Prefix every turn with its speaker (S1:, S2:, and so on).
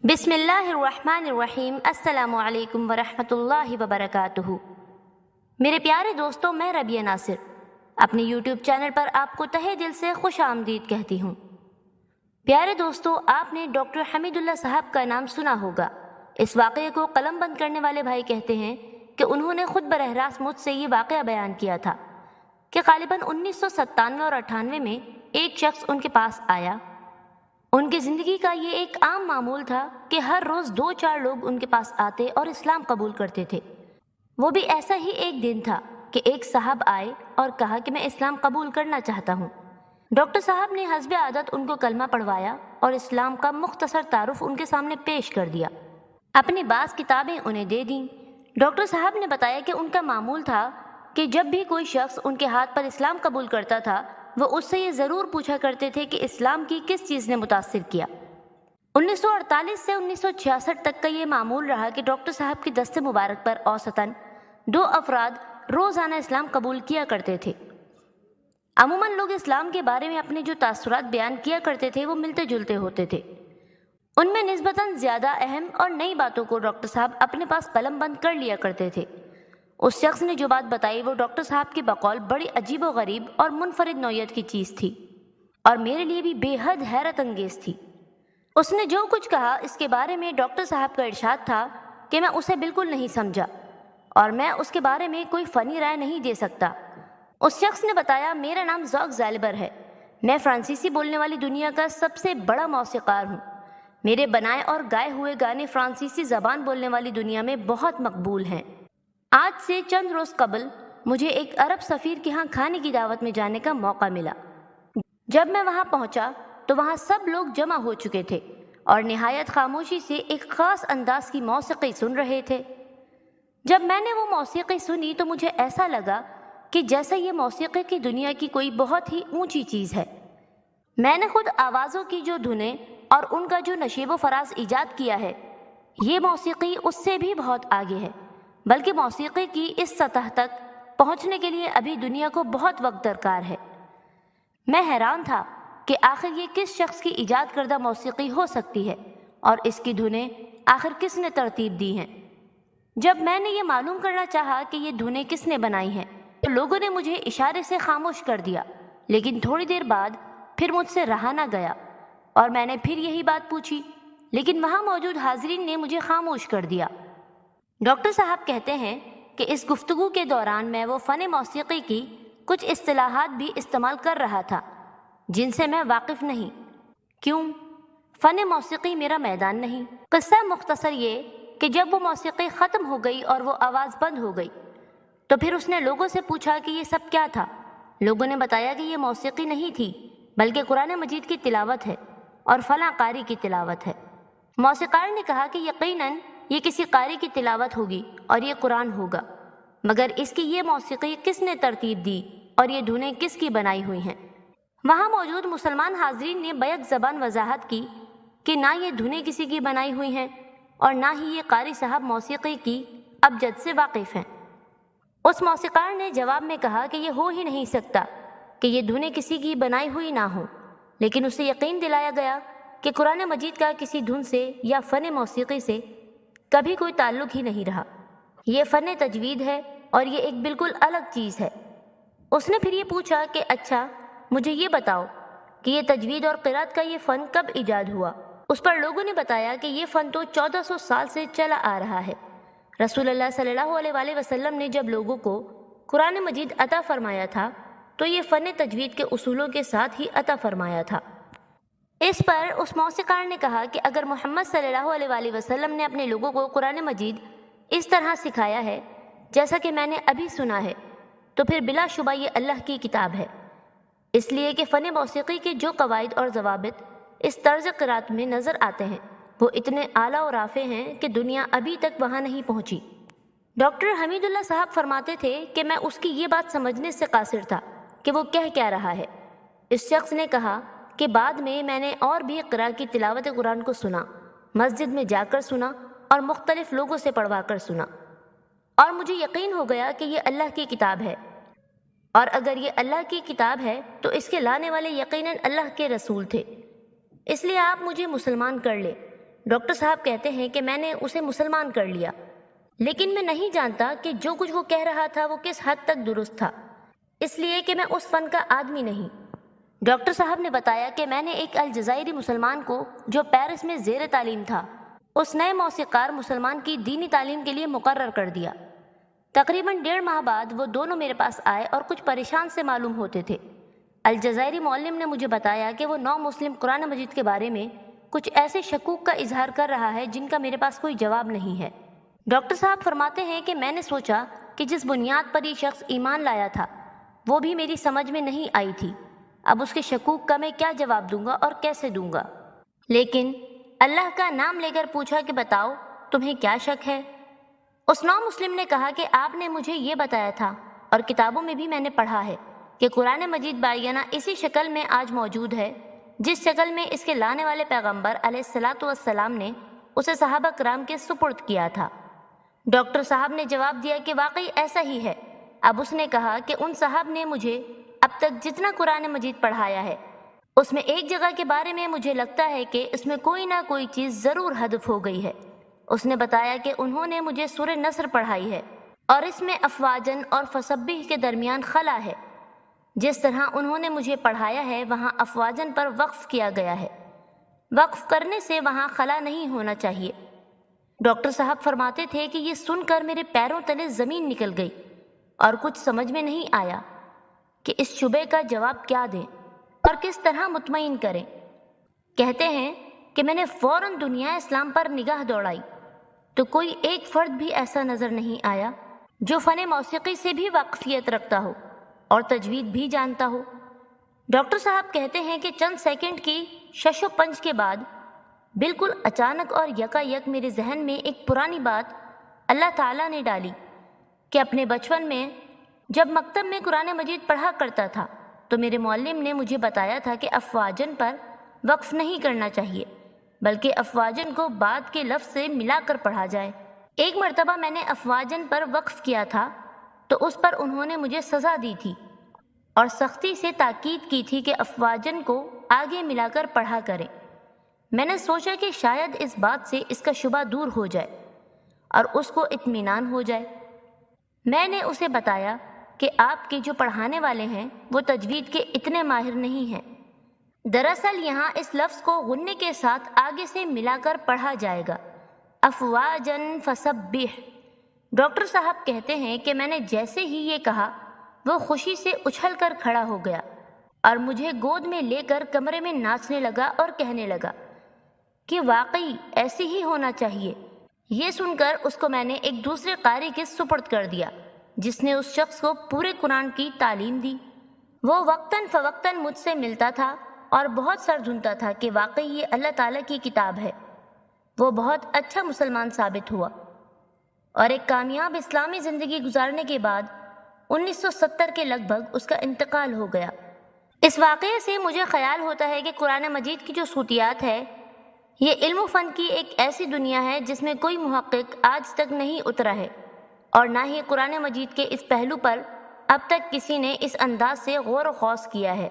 S1: بسم اللہ الرحمن الرحیم۔ السلام علیکم ورحمۃ اللہ وبرکاتہ۔ میرے پیارے دوستوں، میں ربیہ ناصر اپنے یوٹیوب چینل پر آپ کو تہہ دل سے خوش آمدید کہتی ہوں۔ پیارے دوستوں، آپ نے ڈاکٹر حمید اللہ صاحب کا نام سنا ہوگا۔ اس واقعے کو قلم بند کرنے والے بھائی کہتے ہیں کہ انہوں نے خود براہ راست مجھ سے یہ واقعہ بیان کیا تھا کہ غالباً 1997 اور 98 میں ایک شخص ان کے پاس آیا۔ ان کی زندگی کا یہ ایک عام معمول تھا کہ ہر روز 2-4 لوگ ان کے پاس آتے اور اسلام قبول کرتے تھے۔ وہ بھی ایسا ہی ایک دن تھا کہ ایک صاحب آئے اور کہا کہ میں اسلام قبول کرنا چاہتا ہوں۔ ڈاکٹر صاحب نے حسب عادت ان کو کلمہ پڑھوایا اور اسلام کا مختصر تعارف ان کے سامنے پیش کر دیا۔ اپنی بعض کتابیں انہیں دے دیں۔ ڈاکٹر صاحب نے بتایا کہ ان کا معمول تھا کہ جب بھی کوئی شخص ان کے ہاتھ پر اسلام قبول کرتا تھا، وہ اس سے یہ ضرور پوچھا کرتے تھے کہ اسلام کی کس چیز نے متاثر کیا۔ 1948 سے 1966 تک کا یہ معمول رہا کہ ڈاکٹر صاحب کی دست مبارک پر اوسطاً 2 افراد روزانہ اسلام قبول کیا کرتے تھے۔ عموماً لوگ اسلام کے بارے میں اپنے جو تاثرات بیان کیا کرتے تھے وہ ملتے جلتے ہوتے تھے۔ ان میں نسبتاً زیادہ اہم اور نئی باتوں کو ڈاکٹر صاحب اپنے پاس قلم بند کر لیا کرتے تھے۔ اس شخص نے جو بات بتائی وہ ڈاکٹر صاحب کے بقول بڑی عجیب و غریب اور منفرد نوعیت کی چیز تھی، اور میرے لیے بھی بے حد حیرت انگیز تھی۔ اس نے جو کچھ کہا اس کے بارے میں ڈاکٹر صاحب کا ارشاد تھا کہ میں اسے بالکل نہیں سمجھا اور میں اس کے بارے میں کوئی فنی رائے نہیں دے سکتا۔ اس شخص نے بتایا، میرا نام ذوق زالبر ہے، میں فرانسیسی بولنے والی دنیا کا سب سے بڑا موسیقار ہوں۔ میرے بنائے اور گائے ہوئے گانے فرانسیسی زبان بولنے والی دنیا میں بہت مقبول ہیں۔ آج سے چند روز قبل مجھے ایک عرب سفیر کے ہاں کھانے کی دعوت میں جانے کا موقع ملا۔ جب میں وہاں پہنچا تو وہاں سب لوگ جمع ہو چکے تھے اور نہایت خاموشی سے ایک خاص انداز کی موسیقی سن رہے تھے۔ جب میں نے وہ موسیقی سنی تو مجھے ایسا لگا کہ جیسا یہ موسیقی کی دنیا کی کوئی بہت ہی اونچی چیز ہے۔ میں نے خود آوازوں کی جو دھنیں اور ان کا جو نشیب و فراز ایجاد کیا ہے، یہ موسیقی اس سے بھی بہت آگے ہے، بلکہ موسیقی کی اس سطح تک پہنچنے کے لیے ابھی دنیا کو بہت وقت درکار ہے۔ میں حیران تھا کہ آخر یہ کس شخص کی ایجاد کردہ موسیقی ہو سکتی ہے اور اس کی دھنیں آخر کس نے ترتیب دی ہیں۔ جب میں نے یہ معلوم کرنا چاہا کہ یہ دھنیں کس نے بنائی ہیں تو لوگوں نے مجھے اشارے سے خاموش کر دیا، لیکن تھوڑی دیر بعد پھر مجھ سے رہا نہ گیا اور میں نے پھر یہی بات پوچھی، لیکن وہاں موجود حاضرین نے مجھے خاموش کر دیا۔ ڈاکٹر صاحب کہتے ہیں کہ اس گفتگو کے دوران میں وہ فن موسیقی کی کچھ اصطلاحات بھی استعمال کر رہا تھا جن سے میں واقف نہیں۔ کیوں؟ فن موسیقی میرا میدان نہیں۔ قصہ مختصر یہ کہ جب وہ موسیقی ختم ہو گئی اور وہ آواز بند ہو گئی تو پھر اس نے لوگوں سے پوچھا کہ یہ سب کیا تھا۔ لوگوں نے بتایا کہ یہ موسیقی نہیں تھی بلکہ قرآن مجید کی تلاوت ہے اور فلاں قاری کی تلاوت ہے۔ موسیقار نے کہا کہ یقیناً یہ کسی قاری کی تلاوت ہوگی اور یہ قرآن ہوگا، مگر اس کی یہ موسیقی کس نے ترتیب دی اور یہ دھنیں کس کی بنائی ہوئی ہیں؟ وہاں موجود مسلمان حاضرین نے بیک زبان وضاحت کی کہ نہ یہ دھنیں کسی کی بنائی ہوئی ہیں اور نہ ہی یہ قاری صاحب موسیقی کی ابجد سے واقف ہیں۔ اس موسیقار نے جواب میں کہا کہ یہ ہو ہی نہیں سکتا کہ یہ دھنیں کسی کی بنائی ہوئی نہ ہوں، لیکن اسے یقین دلایا گیا کہ قرآن مجید کا کسی دھن سے یا فن موسیقی سے کبھی کوئی تعلق ہی نہیں رہا۔ یہ فن تجوید ہے اور یہ ایک بالکل الگ چیز ہے۔ اس نے پھر یہ پوچھا کہ اچھا مجھے یہ بتاؤ کہ یہ تجوید اور قرات کا یہ فن کب ایجاد ہوا؟ اس پر لوگوں نے بتایا کہ یہ فن تو 1400 سال سے چلا آ رہا ہے۔ رسول اللہ صلی اللہ علیہ وآلہ وسلم نے جب لوگوں کو قرآن مجید عطا فرمایا تھا تو یہ فن تجوید کے اصولوں کے ساتھ ہی عطا فرمایا تھا۔ اس پر اس موسیقار نے کہا کہ اگر محمد صلی اللہ علیہ وآلہ وسلم نے اپنے لوگوں کو قرآن مجید اس طرح سکھایا ہے جیسا کہ میں نے ابھی سنا ہے تو پھر بلا شبہ یہ اللہ کی کتاب ہے، اس لیے کہ فن موسیقی کے جو قواعد اور ضوابط اس طرز قرات میں نظر آتے ہیں وہ اتنے اعلیٰ و رافع ہیں کہ دنیا ابھی تک وہاں نہیں پہنچی۔ ڈاکٹر حمید اللہ صاحب فرماتے تھے کہ میں اس کی یہ بات سمجھنے سے قاصر تھا کہ وہ کہہ کیا رہا ہے۔ اس شخص نے کہا کہ بعد میں نے اور بھی قرآ کی تلاوت قرآن کو سنا، مسجد میں جا کر سنا اور مختلف لوگوں سے پڑھوا کر سنا، اور مجھے یقین ہو گیا کہ یہ اللہ کی کتاب ہے، اور اگر یہ اللہ کی کتاب ہے تو اس کے لانے والے یقیناً اللہ کے رسول تھے، اس لیے آپ مجھے مسلمان کر لے۔ ڈاکٹر صاحب کہتے ہیں کہ میں نے اسے مسلمان کر لیا، لیکن میں نہیں جانتا کہ جو کچھ وہ کہہ رہا تھا وہ کس حد تک درست تھا، اس لیے کہ میں اس فن کا آدمی نہیں۔ ڈاکٹر صاحب نے بتایا کہ میں نے ایک الجزائری مسلمان کو جو پیرس میں زیر تعلیم تھا، اس نئے موسیقار مسلمان کی دینی تعلیم کے لیے مقرر کر دیا۔ تقریباً 1.5 ماہ بعد وہ دونوں میرے پاس آئے اور کچھ پریشان سے معلوم ہوتے تھے۔ الجزائری معلم نے مجھے بتایا کہ وہ نو مسلم قرآن مجید کے بارے میں کچھ ایسے شکوک کا اظہار کر رہا ہے جن کا میرے پاس کوئی جواب نہیں ہے۔ ڈاکٹر صاحب فرماتے ہیں کہ میں نے سوچا کہ جس بنیاد پر یہ شخص ایمان لایا تھا وہ بھی میری سمجھ میں نہیں آئی تھی، اب اس کے شکوک کا میں کیا جواب دوں گا اور کیسے دوں گا؟ لیکن اللہ کا نام لے کر پوچھا کہ بتاؤ تمہیں کیا شک ہے؟ اس نو مسلم نے کہا کہ آپ نے مجھے یہ بتایا تھا اور کتابوں میں بھی میں نے پڑھا ہے کہ قرآن مجید بارگانہ اسی شکل میں آج موجود ہے جس شکل میں اس کے لانے والے پیغمبر علیہ الصلاۃ والسلام نے اسے صحابہ کرام کے سپرد کیا تھا۔ ڈاکٹر صاحب نے جواب دیا کہ واقعی ایسا ہی ہے۔ اب اس نے کہا کہ ان صاحب نے مجھے اب تک جتنا قرآن مجید پڑھایا ہے اس میں ایک جگہ کے بارے میں مجھے لگتا ہے کہ اس میں کوئی نہ کوئی چیز ضرور حذف ہو گئی ہے۔ اس نے بتایا کہ انہوں نے مجھے سورہ نصر پڑھائی ہے اور اس میں افواجن اور فسبح کے درمیان خلا ہے۔ جس طرح انہوں نے مجھے پڑھایا ہے وہاں افواجن پر وقف کیا گیا ہے، وقف کرنے سے وہاں خلا نہیں ہونا چاہیے۔ ڈاکٹر صاحب فرماتے تھے کہ یہ سن کر میرے پیروں تلے زمین نکل گئی اور کچھ سمجھ میں نہیں آیا کہ اس شبے کا جواب کیا دیں اور کس طرح مطمئن کریں۔ کہتے ہیں کہ میں نے فوراً دنیا اسلام پر نگاہ دوڑائی تو کوئی ایک فرد بھی ایسا نظر نہیں آیا جو فن موسیقی سے بھی واقفیت رکھتا ہو اور تجوید بھی جانتا ہو۔ ڈاکٹر صاحب کہتے ہیں کہ چند سیکنڈ کی شش و پنج کے بعد بالکل اچانک اور یکا یک میرے ذہن میں ایک پرانی بات اللہ تعالیٰ نے ڈالی کہ اپنے بچپن میں جب مکتب میں قرآن مجید پڑھا کرتا تھا تو میرے معلم نے مجھے بتایا تھا کہ افواجن پر وقف نہیں کرنا چاہیے بلکہ افواجن کو بعد کے لفظ سے ملا کر پڑھا جائے۔ ایک مرتبہ میں نے افواجن پر وقف کیا تھا تو اس پر انہوں نے مجھے سزا دی تھی اور سختی سے تاکید کی تھی کہ افواجن کو آگے ملا کر پڑھا کریں۔ میں نے سوچا کہ شاید اس بات سے اس کا شبہ دور ہو جائے اور اس کو اطمینان ہو جائے۔ میں نے اسے بتایا کہ آپ کے جو پڑھانے والے ہیں وہ تجوید کے اتنے ماہر نہیں ہیں، دراصل یہاں اس لفظ کو غنے کے ساتھ آگے سے ملا کر پڑھا جائے گا، افواجن فسبح۔ ڈاکٹر صاحب کہتے ہیں کہ میں نے جیسے ہی یہ کہا وہ خوشی سے اچھل کر کھڑا ہو گیا اور مجھے گود میں لے کر کمرے میں ناچنے لگا اور کہنے لگا کہ واقعی ایسے ہی ہونا چاہیے۔ یہ سن کر اس کو میں نے ایک دوسرے قاری کے سپرد کر دیا جس نے اس شخص کو پورے قرآن کی تعلیم دی۔ وہ وقتاً فوقتاً مجھ سے ملتا تھا اور بہت سر دھنتا تھا کہ واقعی یہ اللہ تعالیٰ کی کتاب ہے۔ وہ بہت اچھا مسلمان ثابت ہوا اور ایک کامیاب اسلامی زندگی گزارنے کے بعد 1970 کے لگ بھگ اس کا انتقال ہو گیا۔ اس واقعے سے مجھے خیال ہوتا ہے کہ قرآن مجید کی جو صوتیات ہے یہ علم و فن کی ایک ایسی دنیا ہے جس میں کوئی محقق آج تک نہیں اترا ہے اور نہ ہی قرآن مجید کے اس پہلو پر اب تک کسی نے اس انداز سے غور و خوض کیا ہے۔